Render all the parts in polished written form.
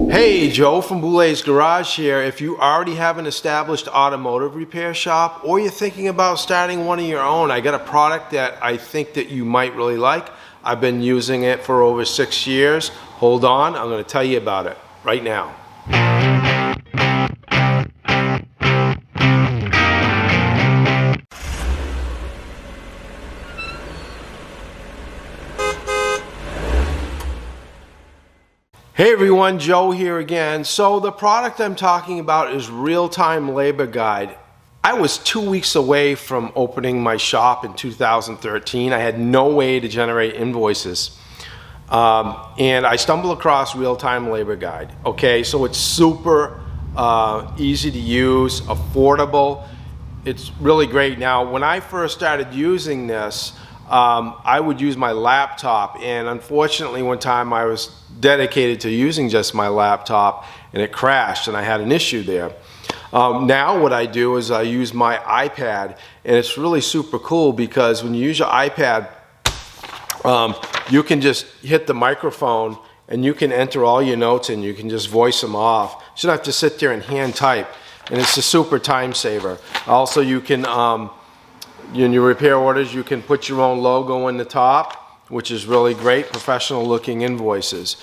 Hey, Joe from Boulet's Garage here. If you already have an established automotive repair shop or you're thinking about starting one of your own, I got a product that I think that you might really like. I've been using it for over 6 years. Hold on, I'm going to tell you about it right now. Hey everyone, Joe here again. So the product I'm talking about is Real-Time Labor Guide. I was 2 weeks away from opening my shop in 2013. I had no way to generate invoices. And I stumbled across Real-Time Labor Guide. Okay, so it's super easy to use, affordable. It's really great. Now, when I first started using this, I would use my laptop, and unfortunately one time I was dedicated to using just my laptop and it crashed and I had an issue there. Now what I do is I use my iPad, and it's really super cool because when you use your iPad, you can just hit the microphone and you can enter all your notes and you can just voice them off. You don't have to sit there and hand type, and it's a super time saver. Also, you can in your repair orders, you can put your own logo in the top, which is really great, professional looking invoices.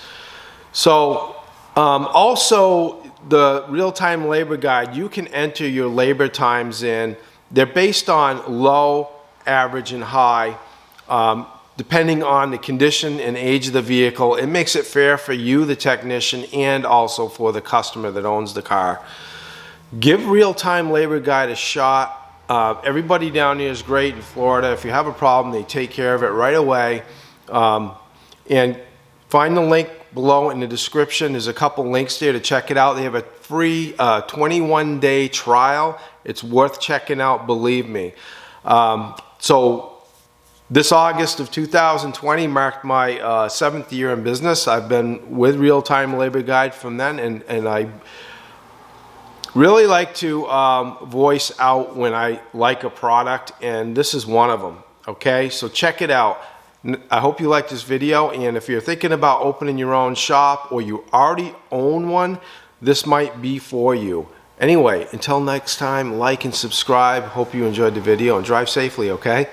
So also the Real-Time Labor Guide, you can enter your labor times in. They're based on low, average, and high, depending on the condition and age of the vehicle. It makes it fair for you, the technician, and also for the customer that owns the car. Give Real-Time Labor Guide a shot. Everybody down here is great in Florida. If you have a problem, they take care of it right away. And find the link below in the description. There's a couple links there to check it out. They have a free 21-day trial. It's worth checking out, believe me. So this August of 2020 marked my 7th year in business. I've been with Real-Time Labor Guide from then, and I really like to voice out when I like a product, and this is one of them. Okay, so check it out. I hope you like this video, and if you're thinking about opening your own shop or you already own one, this might be for you. Anyway, until next time, like and subscribe. Hope you enjoyed the video and drive safely, okay?